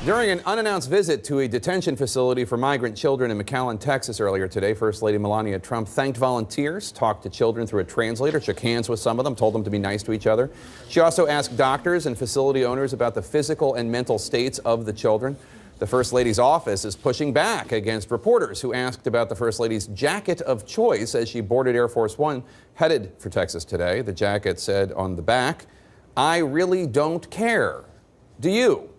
During an unannounced visit to a detention facility for migrant children in McAllen, Texas earlier today, First Lady Melania Trump thanked volunteers, talked to children through a translator, shook hands with some of them, told them to be nice to each other. She also asked doctors and facility owners about the physical and mental states of the children. The First Lady's office is pushing back against reporters who asked about the First Lady's jacket of choice as she boarded Air Force One headed for Texas today. The jacket said on the back, "I really don't care. Do you?"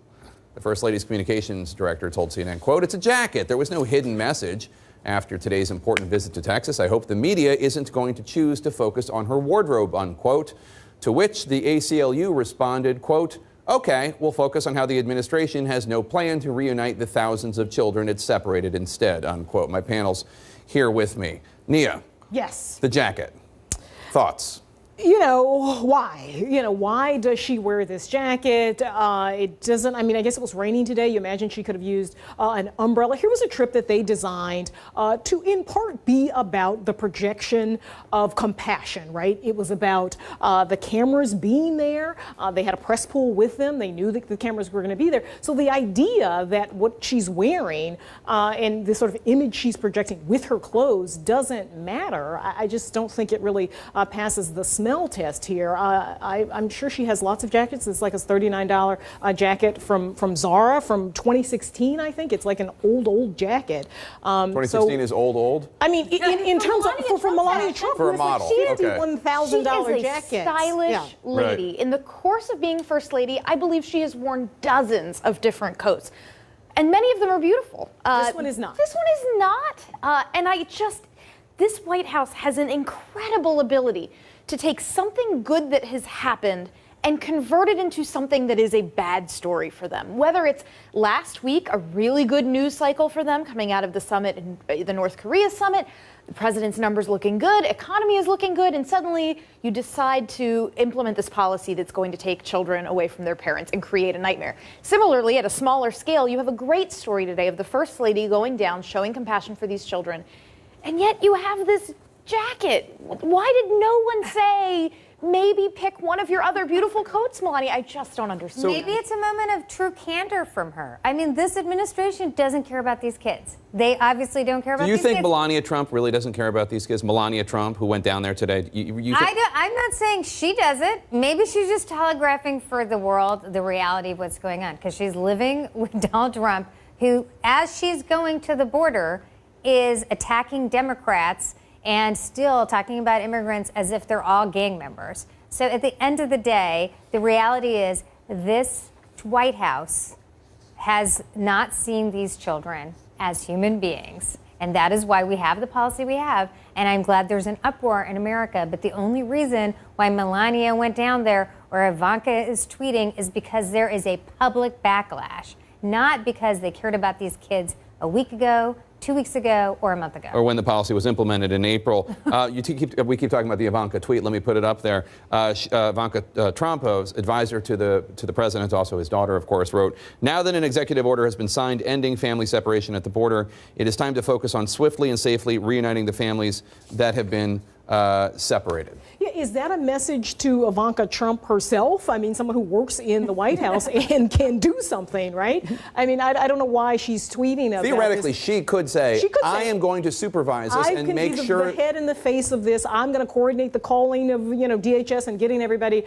The First Lady's communications director told CNN, quote, "It's a jacket. There was no hidden message. After today's important visit to Texas, I hope the media isn't going to choose to focus on her wardrobe," unquote. To which the ACLU responded, quote, "Okay, we'll focus on how the administration has no plan to reunite the thousands of children it separated instead," unquote. My panel's here with me. Nia. Yes. The jacket. Thoughts? Why? Why does she wear this jacket? It doesn't, I guess it was raining today. You imagine she could have used an umbrella. Here was a trip that they designed to, in part, be about the projection of compassion, right? It was about the cameras being there. They had a press pool with them. They knew that the cameras were going to be there. So the idea that what she's wearing and the sort of image she's projecting with her clothes doesn't matter, I just don't think it really passes the smell test here. I'm sure she has lots of jackets. It's like a $39 jacket from Zara from 2016, I think. It's like an old jacket. 2016 is old? I mean, in terms of for Melania Trump, for a model. $51,000 jacket. She is a stylish lady. Right. In the course of being First Lady, I believe she has worn dozens of different coats. And many of them are beautiful. This one is not. This one is not. And this White House has an incredible ability to take something good that has happened and convert it into something that is a bad story for them. Whether it's last week, a really good news cycle for them coming out of the summit, the North Korea summit, the president's numbers looking good, economy is looking good, and suddenly you decide to implement this policy that's going to take children away from their parents and create a nightmare. Similarly, at a smaller scale, you have a great story today of the First Lady going down, showing compassion for these children, and yet you have this jacket. Why did no one say, maybe pick one of your other beautiful coats, Melania? I just don't understand. Maybe it's a moment of true candor from her. I mean, this administration doesn't care about these kids. They obviously don't care about these kids. Do you think Melania Trump really doesn't care about these kids? Melania Trump, who went down there today. I'm not saying she doesn't. Maybe she's just telegraphing for the world the reality of what's going on, because she's living with Donald Trump, who, as she's going to the border, is attacking Democrats and still talking about immigrants as if they're all gang members. So at the end of the day, the reality is this White House has not seen these children as human beings. And that is why we have the policy we have. And I'm glad there's an uproar in America. But the only reason why Melania went down there or Ivanka is tweeting is because there is a public backlash, not because they cared about these kids a week ago, 2 weeks ago, or a month ago. Or when the policy was implemented in April. We keep talking about the Ivanka tweet. Let me put it up there. Ivanka Trump, advisor to the president, also his daughter, of course, wrote, "Now that an executive order has been signed ending family separation at the border, it is time to focus on swiftly and safely reuniting the families that have been separated." Yeah, is that a message to Ivanka Trump herself? I mean, someone who works in the White House and can do something, right? I mean, I don't know why she's tweeting about Theoretically, this. she could say, I am going to supervise this and make sure. I can be the head and the face of this. I'm going to coordinate the calling of, DHS and getting everybody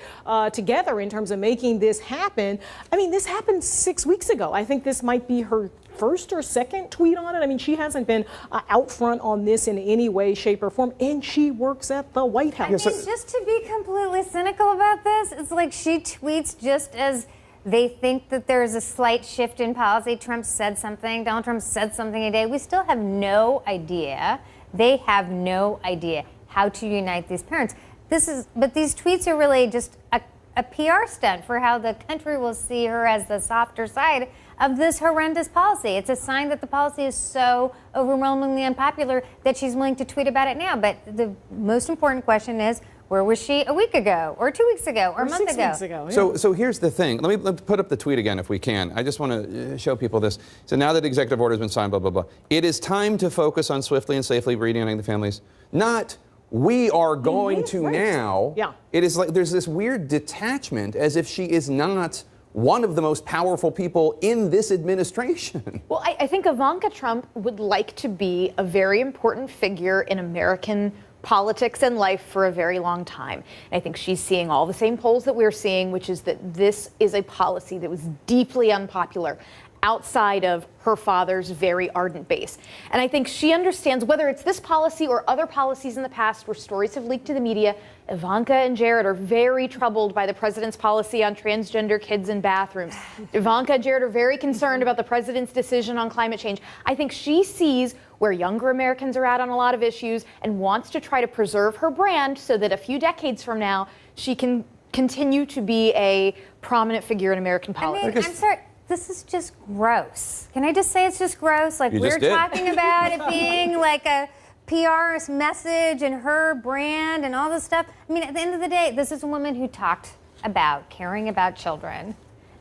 together in terms of making this happen. I mean, this happened 6 weeks ago. I think this might be her first or second tweet on it. I mean, she hasn't been out front on this in any way, shape, or form, and she works at the White House. I mean, just to be completely cynical about this, it's like she tweets just as they think that there's a slight shift in policy. Trump said something, Donald Trump said something today. We still have no idea. They have no idea how to unite these parents. But these tweets are really just a PR stunt for how the country will see her as the softer side of this horrendous policy. It's a sign that the policy is so overwhelmingly unpopular that she's willing to tweet about it now. But the most important question is, where was she a week ago, or 2 weeks ago, or a month ago? 6 weeks ago. Yeah. So here's the thing. Let me put up the tweet again if we can. I just want to show people this. So now that the executive order has been signed, blah, blah, blah. It is time to focus on swiftly and safely reuniting the families, not we are going to now. Yeah. It is like there's this weird detachment as if she is not one of the most powerful people in this administration. Well, I think Ivanka Trump would like to be a very important figure in American politics and life for a very long time. And I think she's seeing all the same polls that we're seeing, which is that this is a policy that was deeply unpopular outside of her father's very ardent base. And I think she understands, whether it's this policy or other policies in the past where stories have leaked to the media, Ivanka and Jared are very troubled by the president's policy on transgender kids in bathrooms. Ivanka and Jared are very concerned about the president's decision on climate change. I think she sees where younger Americans are at on a lot of issues and wants to try to preserve her brand so that a few decades from now, she can continue to be a prominent figure in American politics. I'm sorry. This is just gross. Can I just say it's just gross? Like, You we're just did. talking about it being like a PR message and her brand and all this stuff. I mean, at the end of the day, this is a woman who talked about caring about children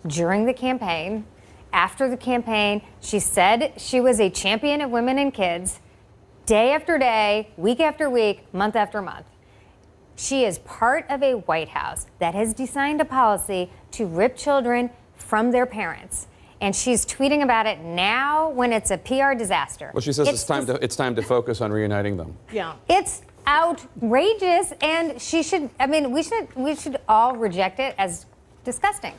during the campaign. After the campaign, she said she was a champion of women and kids, day after day, week after week, month after month. She is part of a White House that has designed a policy to rip children from their parents. And she's tweeting about it now when it's a PR disaster. Well, she says it's time to focus on reuniting them. Yeah. It's outrageous, and she should, I mean, we should all reject it as disgusting.